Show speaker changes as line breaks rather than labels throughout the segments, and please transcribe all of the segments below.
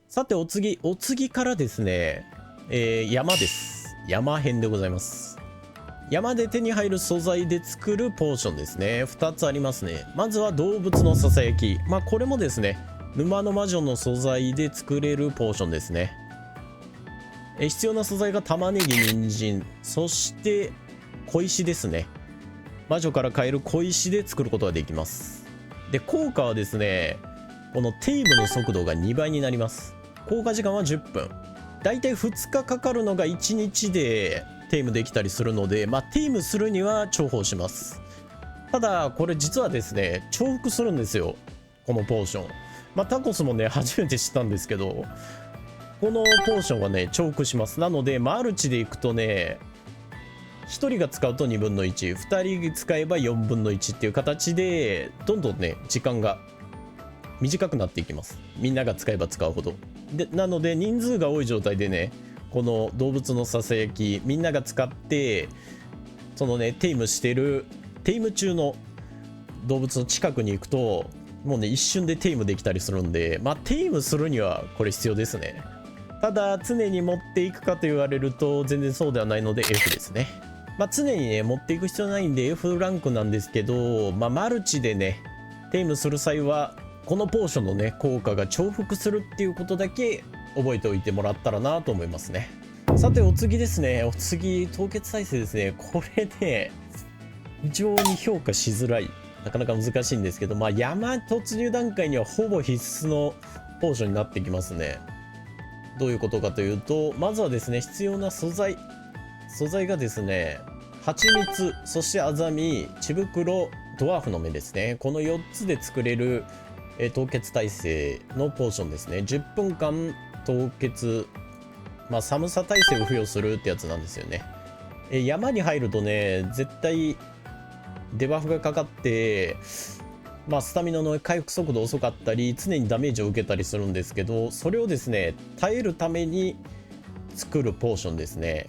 さてお次からですね、山です。山編でございます。山で手に入る素材で作るポーションですね。2つありますね。まずは動物のささやき。これもですね、沼の魔女の素材で作れるポーションですね。必要な素材が玉ねぎ、人参、そして小石ですね。魔女から買える小石で作ることができます。で、効果はですね、このテイムの速度が2倍になります。効果時間は10分。だいたい2日かかるのが1日でテイムできたりするので、テイムするには重宝します。ただ、これ実はですね、重複するんですよ。このポーション。タコスもね、初めて知ったんですけど、このポーションはね、重複します。なので、マルチでいくとね、1人が使うと2分の1、2人使えば4分の1っていう形で、どんどんね、時間が短くなっていきます。みんなが使えば使うほど。なので人数が多い状態でね、この動物のささやきみんなが使ってそのねテイム中の動物の近くに行くともうね一瞬でテイムできたりするんで、テイムするにはこれ必要ですね。ただ常に持っていくかと言われると全然そうではないので F ですね。常にね持っていく必要ないんで F ランクなんですけど、マルチでねテイムする際はこのポーションのね効果が重複するっていうことだけ覚えておいてもらったらなと思いますね。さてお次ですね。お次凍結耐性ですね。これね非常に評価しづらい、なかなか難しいんですけど、山突入段階にはほぼ必須のポーションになってきますね。どういうことかというと、まずはですね必要な素材がですね、蜂蜜、そしてアザミ、血袋、ドワーフの芽ですね。この4つで作れる凍結耐性のポーションですね。10分間凍結、寒さ耐性を付与するってやつなんですよね。山に入るとね絶対デバフがかかって、スタミナの回復速度遅かったり常にダメージを受けたりするんですけど、それをですね耐えるために作るポーションですね。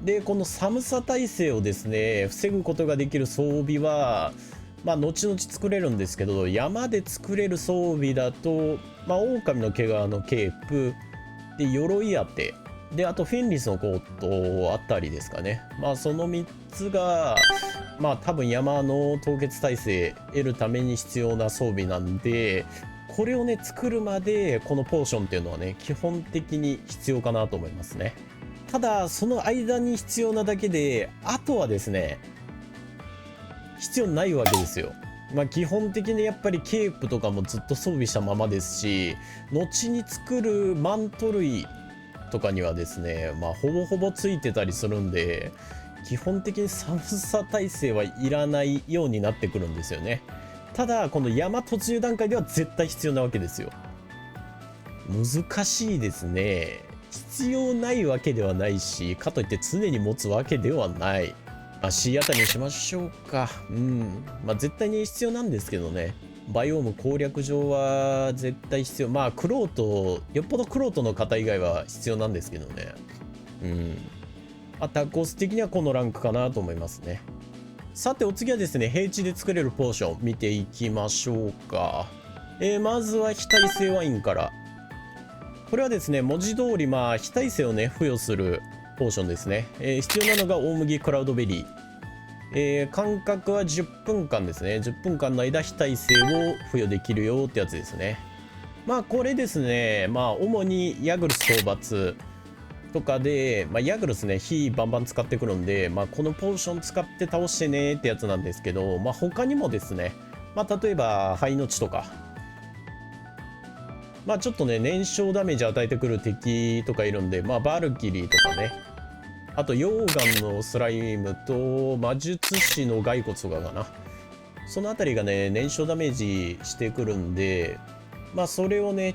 でこの寒さ耐性をですね防ぐことができる装備は後々作れるんですけど、山で作れる装備だと狼の毛皮のケープで鎧当てで、あとフェンリスのコートあたりですかね。その3つが多分山の凍結耐性得るために必要な装備なんで、これをね作るまでこのポーションっていうのはね基本的に必要かなと思いますね。ただその間に必要なだけで、あとはですね必要ないわけですよ。基本的にやっぱりケープとかもずっと装備したままですし、後に作るマント類とかにはですねほぼほぼついてたりするんで、基本的に寒さ耐性はいらないようになってくるんですよね。ただこの山突入段階では絶対必要なわけですよ。難しいですね。必要ないわけではないし、かといって常に持つわけではない。C あたりにしましょうか。絶対に必要なんですけどね。バイオーム攻略上は絶対必要。クロート、よっぽどクロートの方以外は必要なんですけどね。タコス的にはこのランクかなと思いますね。さてお次はですね、平地で作れるポーション見ていきましょうか。まずは非耐性ワインから。これはですね、文字通り非耐性をね付与するポーションですね。必要なのが大麦クラウドベリー。間隔は10分間ですね。10分間の間非耐性を付与できるよってやつですね。これですね、主にヤグルス討伐とかで、ヤグルスね火バンバン使ってくるんで、このポーション使って倒してねってやつなんですけど、他にもですね、例えば灰の地とか、ちょっとね燃焼ダメージ与えてくる敵とかいるんで、バルキリーとかね、あと溶岩のスライムと魔術師の骸骨とかかな、そのあたりがね燃焼ダメージしてくるんで、それをね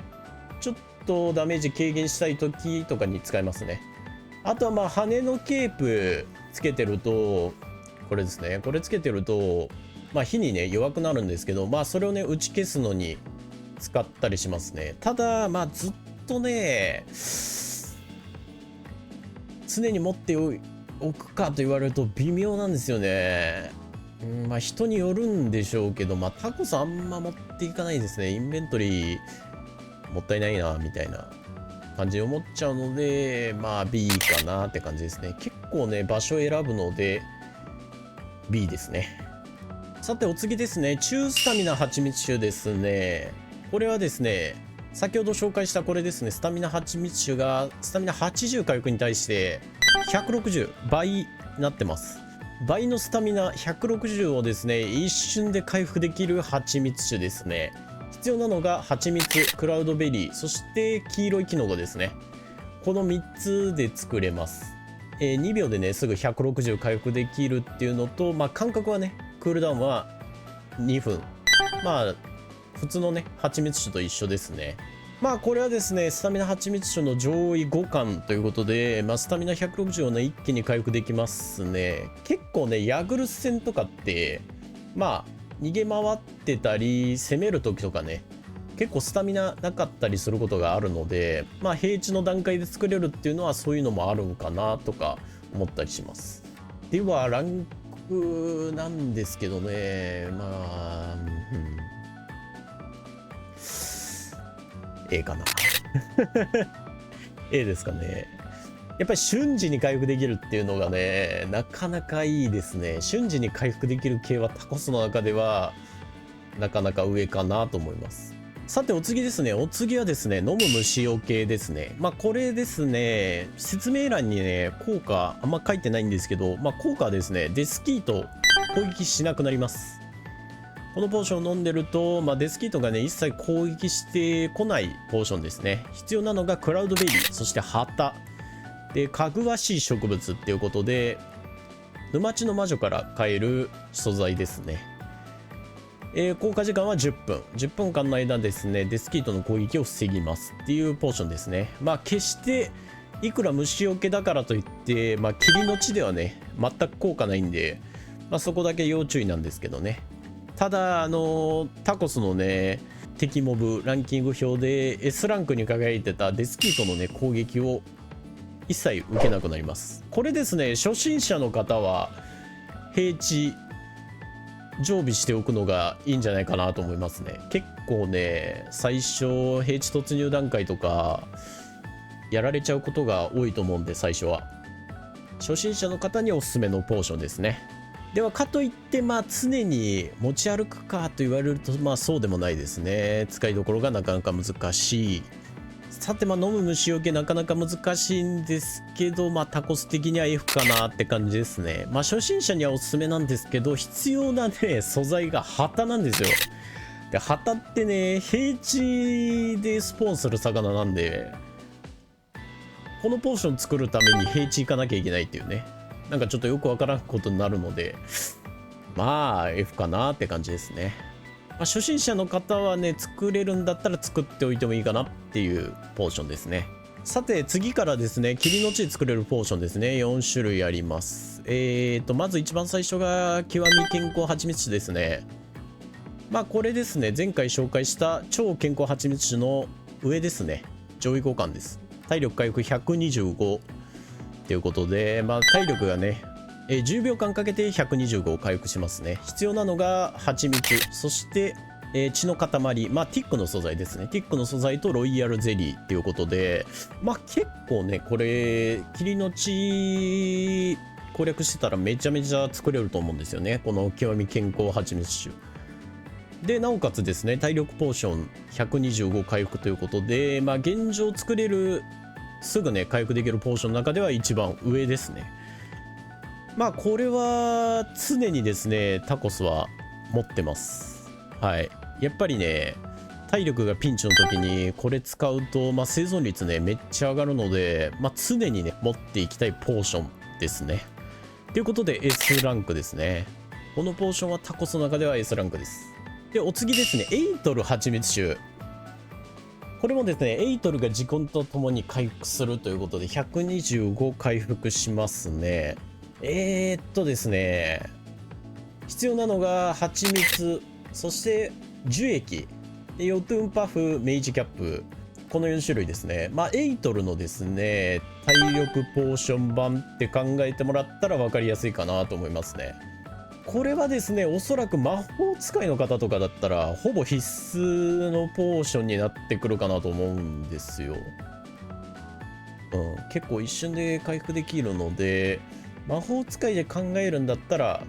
ちょっとダメージ軽減したい時とかに使えますね。あとは羽のケープつけてると、これですね、これつけてると火にね弱くなるんですけど、それをね打ち消すのに使ったりしますね。ただずっとね常に持っておくかと言われると微妙なんですよね。人によるんでしょうけど、タコスあんま持っていかないですね。インベントリーもったいないなみたいな。感じに思っちゃうので、まあ B かなって感じですね。結構ね、場所選ぶので B ですね。さてお次ですね、中スタミナ蜂蜜酒ですね。これはですね、先ほど紹介したこれですね、スタミナ蜂蜜酒がスタミナ80回復に対して160倍になってます。倍のスタミナ160をですね、一瞬で回復できる蜂蜜酒ですね。必要なのが蜂蜜、クラウドベリー、そして黄色いキノコですね。この3つで作れます。2秒でね、すぐ160回復できるっていうのと、まあ間隔はね、クールダウンは2分。まあ普通のね、蜂蜜酒と一緒ですね。まあこれはですね、スタミナ蜂蜜酒の上位互換ということで、まあ、スタミナ160をね一気に回復できますね。結構ね、ヤグルス戦とかってまあ逃げ回ってたり攻める時とかね、結構スタミナなかったりすることがあるので、まあ平地の段階で作れるっていうのはそういうのもあるんかなとか思ったりします。ではランクなんですけどね、まあ、A かなA ですかね。やっぱり瞬時に回復できるっていうのがね、なかなかいいですね。瞬時に回復できる系はタコスの中ではなかなか上かなと思います。さてお次ですね、お次はですね、飲む虫よけですね。まあこれですね、説明欄にね効果あんま書いてないんですけど、まあ効果はですね、デスキート攻撃しなくなります。このポーションを飲んでると、まあ、デスキートがね一切攻撃してこないポーションですね。必要なのがクラウドベリー、そして旗で、かぐわしい植物っていうことで、沼地の魔女から買える素材ですね。効果時間は10分間の間ですね、デスキートの攻撃を防ぎますっていうポーションですね。まあ決していくら虫除けだからといって、まあ霧の地ではね全く効果ないんで、まあ、そこだけ要注意なんですけどね。ただタコスのね敵モブランキング表で S ランクに輝いてたデスキートのね攻撃を一切受けなくなります。これですね、初心者の方は平地常備しておくのがいいんじゃないかなと思いますね。結構ね、最初平地突入段階とかやられちゃうことが多いと思うんで、最初は初心者の方におすすめのポーションですね。ではかといってまあ常に持ち歩くかと言われるとまあそうでもないですね。使いどころがなかなか難しい。さてまあ飲む虫除けなかなか難しいんですけど、まあタコス的には F かなって感じですね。まあ初心者にはおすすめなんですけど、必要なね素材が旗なんですよ。で旗ってね平地でスポーンする魚なんで、このポーション作るために平地行かなきゃいけないっていうね、なんかちょっとよくわからんことになるので、まあ F かなって感じですね。まあ、初心者の方はね作れるんだったら作っておいてもいいかなっていうポーションですね。さて次からですね、霧の地で作れるポーションですね。4種類あります。まず一番最初が極み健康蜂蜜酒ですね。まあこれですね、前回紹介した超健康蜂蜜酒の上ですね、上位互換です。体力回復125ということで、まあ体力がね10秒間かけて125を回復しますね。必要なのが蜂蜜、そして血の塊、まあティックの素材ですね。ティックの素材とロイヤルゼリーっていうことで、まあ結構ねこれ霧の血攻略してたらめちゃめちゃ作れると思うんですよね、この極み健康蜂蜜酒で。なおかつですね、体力ポーション125回復ということで、まあ現状作れるすぐね回復できるポーションの中では一番上ですね。まあこれは常にですねタコスは持ってます。はい、やっぱりね体力がピンチの時にこれ使うと、まあ、生存率ねめっちゃ上がるので、まあ、常にね持っていきたいポーションですね。ということで S ランクですね。このポーションはタコスの中では S ランクです。でお次ですね、エイトル蜂蜜酒。これもですねエイトルが時間とともに回復するということで125回復しますね。ですね、必要なのが蜂蜜、そして樹液でヨトゥンパフ、メイジキャップ、この4種類ですね。まあエイトルのですね体力ポーション版って考えてもらったら分かりやすいかなと思いますね。これはですねおそらく魔法使いの方とかだったらほぼ必須のポーションになってくるかなと思うんですよ。結構一瞬で回復できるので、魔法使いで考えるんだったら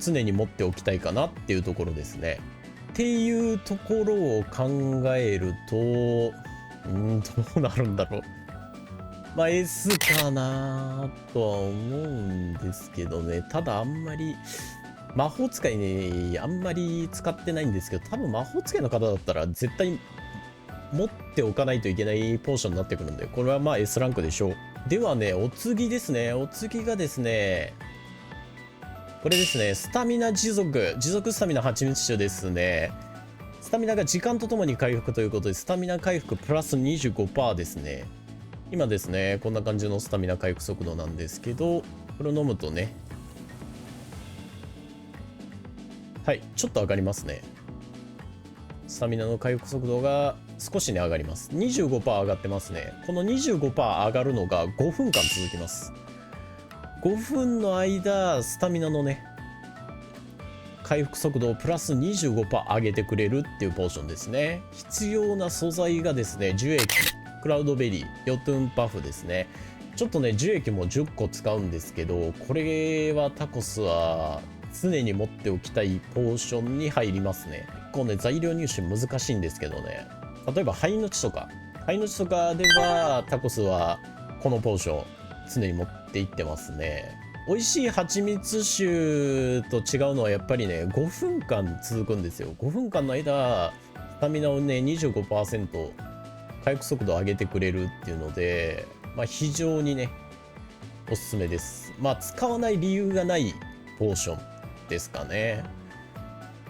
常に持っておきたいかなっていうところですね。っていうところを考えると、どうなるんだろう。まあ S かなとは思うんですけどね。ただあんまり魔法使いね、あんまり使ってないんですけど、多分魔法使いの方だったら絶対持っておかないといけないポーションになってくるんで、これはまあ S ランクでしょう。ではね、お次ですね。お次がですね、これですね。スタミナ持続スタミナ蜂蜜酒ですね。スタミナが時間とともに回復ということで、スタミナ回復プラス 25% ですね。今ですね、こんな感じのスタミナ回復速度なんですけど、これを飲むとね、はい、ちょっと上がりますね。スタミナの回復速度が少しね、上がります。25% 上がってますね。この 25% 上がるのが5分間続きます。5分の間、スタミナのね、回復速度をプラス 25% 上げてくれるっていうポーションですね。必要な素材がですね、樹液、クラウドベリー、ヨトゥンパフですね。ちょっとね、樹液も10個使うんですけど、これはタコスは常に持っておきたいポーションに入りますね。結構ね、材料入手難しいんですけどね。例えば、灰の地とかではタコスはこのポーション常に持っていってますね。美味しい蜂蜜酒と違うのはやっぱりね、5分間続くんですよ。5分間の間、スタミナをね、25% 回復速度を上げてくれるっていうので、まあ非常にね、おすすめです。まあ使わない理由がないポーションですかね。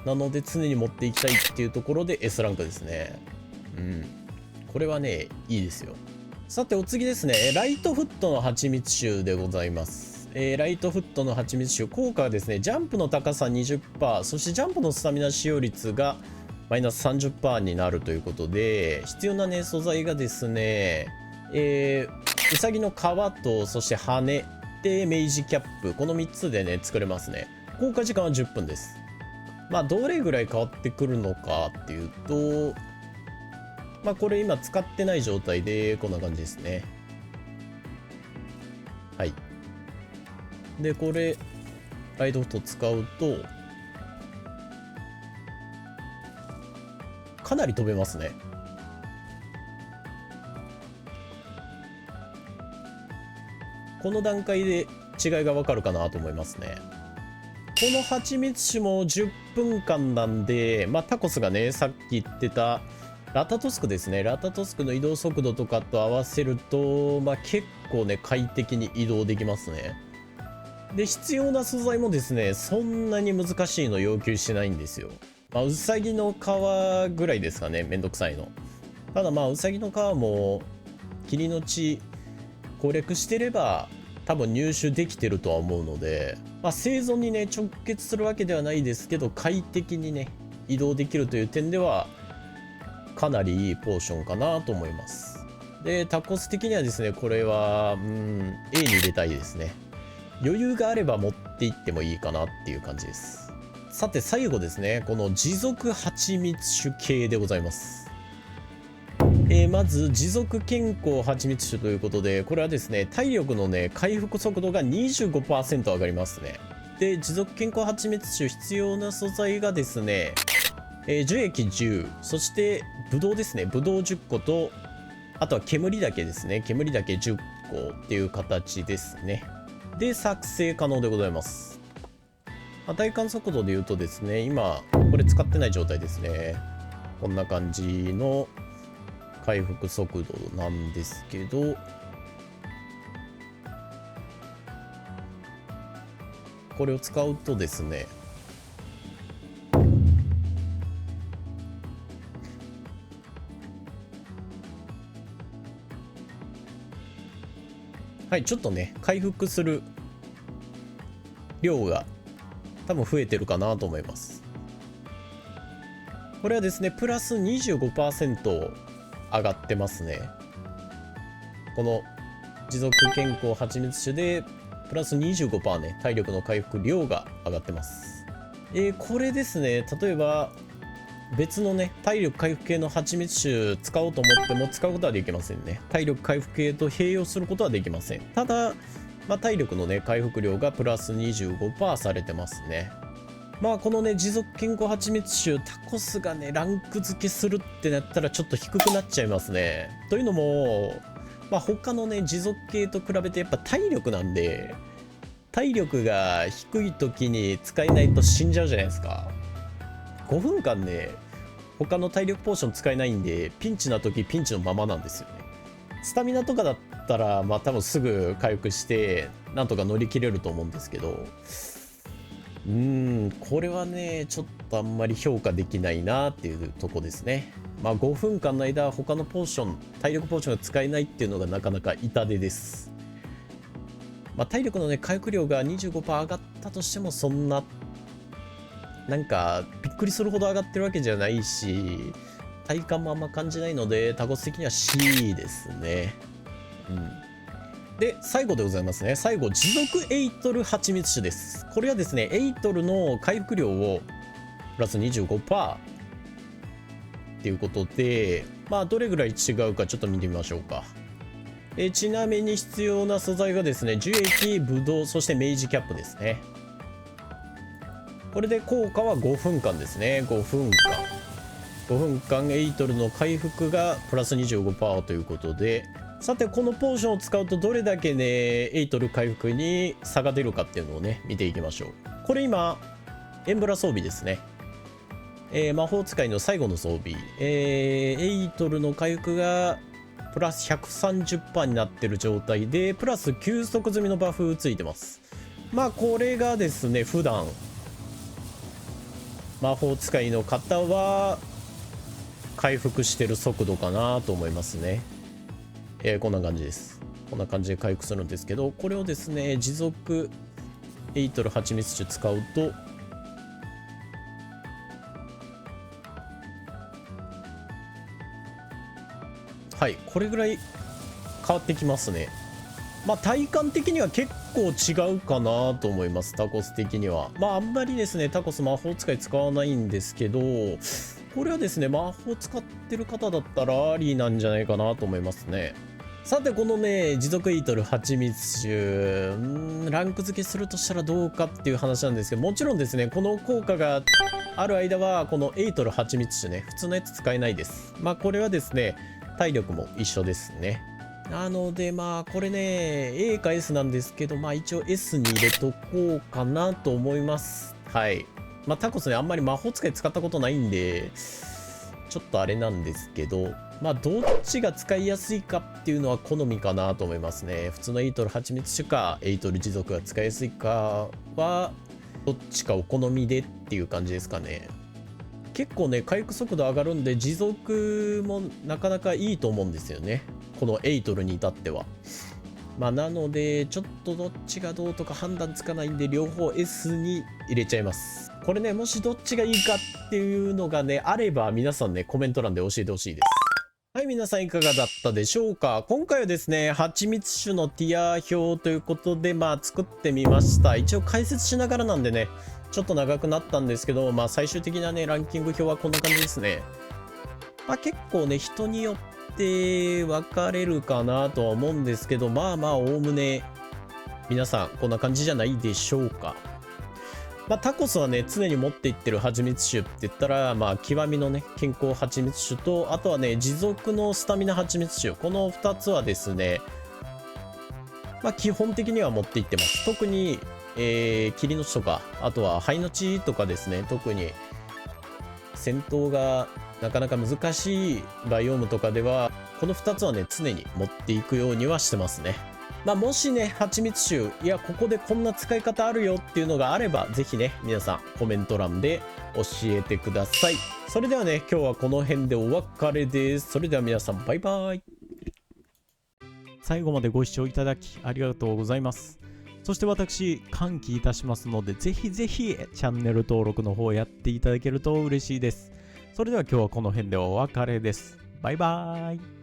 なので常に持っていきたいっていうところで S ランクですね。これはね、いいですよ。さてお次ですね、ライトフットの蜂蜜酒でございます。ライトフットの蜂蜜酒、効果はですね、ジャンプの高さ 20%、そしてジャンプのスタミナ使用率がマイナス 30% になるということで、必要なね、素材がですね、うさぎの皮と、そして羽で明治キャップ、この3つでね、作れますね。効果時間は10分です。まあ、どれぐらい変わってくるのかっていうと、まあ、これ今使ってない状態で、こんな感じですね。はい。で、これ、ライトフット使うと、かなり飛べますね。この段階で違いがわかるかなと思いますね。この蜂蜜酒も10分間なんで、まあ、タコスがね、さっき言ってたラタトスクですね。ラタトスクの移動速度とかと合わせると、まあ、結構ね、快適に移動できますね。で、必要な素材もですね、そんなに難しいの要求しないんですよ。まあ、うさぎの皮ぐらいですかね、めんどくさいの。ただまあ、うさぎの皮も、霧の地攻略してれば、多分入手できてるとは思うので、まあ、生存にね、直結するわけではないですけど、快適にね、移動できるという点では、かなりいいポーションかなと思います。で、タコス的にはですね、これは、A に入れたいですね。余裕があれば持っていってもいいかなっていう感じです。さて最後ですね、この持続蜂蜜酒系でございます。まず持続健康蜂蜜酒ということで、これはですね、体力のね、回復速度が 25% 上がりますね。で、持続健康蜂蜜酒必要な素材がですね、樹液10、そしてブドウですね、ブドウ10個と、あとは煙だけですね、煙だけ10個っていう形ですね。で、作成可能でございます。体感速度で言うとですね、今、これ使ってない状態ですね。こんな感じの回復速度なんですけど、これを使うとですね、はい、ちょっとね、回復する量が多分増えてるかなと思います。これはですね、プラス 25% 上がってますね。この持続健康蜂蜜酒でプラス 25% ね、体力の回復量が上がってます。これですね、例えば別のね、体力回復系の蜂蜜種使おうと思っても使うことはできませんね。体力回復系と併用することはできません。ただ、体力のね、回復量がプラス 25% されてますね。このね、持続健康蜂蜜種、タコスがね、ランク付けするってなったらちょっと低くなっちゃいますね。というのも、他のね、持続系と比べてやっぱ体力なんで、体力が低い時に使えないと死んじゃうじゃないですか。5分間ね、他の体力ポーション使えないんで、ピンチな時ピンチのままなんですよね。スタミナとかだったら、多分すぐ回復して、なんとか乗り切れると思うんですけど、これはね、ちょっとあんまり評価できないなっていうとこですね。5分間の間、他のポーション、体力ポーションが使えないっていうのがなかなか痛手です。体力のね、回復量が 25% 上がったとしても、そんな、なんか、びっくりするほど上がってるわけじゃないし、体感もあんま感じないので、タコス的には C ですね。で、最後でございますね。最後、持続エイトル蜂蜜種です。これはですね、エイトルの回復量をプラス 25% っていうことで、どれぐらい違うかちょっと見てみましょうか。ちなみに必要な素材がですね、樹液、ブドウ、そして明治キャップですね。これで効果は5分間ですね。5分間エイトルの回復がプラス 25% ということで、さてこのポーションを使うとどれだけねエイトル回復に差が出るかっていうのをね見ていきましょう。これ今エンブラ装備ですね。魔法使いの最後の装備、エイトルの回復がプラス 130% になってる状態で、プラス休息済みのバフついてます。これがですね、普段魔法使いの方は回復してる速度かなと思いますね。こんな感じです。こんな感じで回復するんですけど、これをですね、持続エイトル蜂蜜種使うと、はい、これぐらい変わってきますね。体感的には結構違うかなと思います、タコス的には。あんまりですね、タコス魔法使い使わないんですけど、これはですね、魔法使ってる方だったらありなんじゃないかなと思いますね。さてこのね、持続エイトル蜂蜜種、ランク付けするとしたらどうかっていう話なんですけど、もちろんですね、この効果がある間はこのエイトル蜂蜜種ね、普通のやつ使えないです。これはですね、体力も一緒ですね。なのでこれね A か S なんですけど、一応 S に入れとこうかなと思います。はい。タコスね、あんまり魔法使い使ったことないんでちょっとあれなんですけど、どっちが使いやすいかっていうのは好みかなと思いますね。普通のエイトル蜂蜜種かエイトル持続が使いやすいかはどっちかお好みでっていう感じですかね。結構ね回復速度上がるんで持続もなかなかいいと思うんですよね、このエイトルに至っては。なのでちょっとどっちがどうとか判断つかないんで、両方 S に入れちゃいます。これね、もしどっちがいいかっていうのがねあれば、皆さんねコメント欄で教えてほしいです。はい、皆さんいかがだったでしょうか。今回はですね、蜂蜜種のティア表ということで作ってみました。一応解説しながらなんでねちょっと長くなったんですけど、最終的なねランキング表はこんな感じですね。結構ね人によって分かれるかなとは思うんですけど、おおむね皆さんこんな感じじゃないでしょうか。タコスはね常に持っていってる蜂蜜種って言ったら、極みのね健康蜂蜜種と、あとはね持続のスタミナ蜂蜜種、この2つはですね基本的には持っていってます。特に霧の地とか、あとは灰の地とかですね、特に戦闘がなかなか難しいバイオームとかではこの2つはね常に持っていくようにはしてますね。もしね蜂蜜種、いやここでこんな使い方あるよっていうのがあれば、ぜひね皆さんコメント欄で教えてください。それではね今日はこの辺でお別れです。それでは皆さんバイバイ。最後までご視聴いただきありがとうございます。そして私歓喜いたしますので、ぜひぜひチャンネル登録の方やっていただけると嬉しいです。それでは今日はこの辺でお別れです。バイバーイ。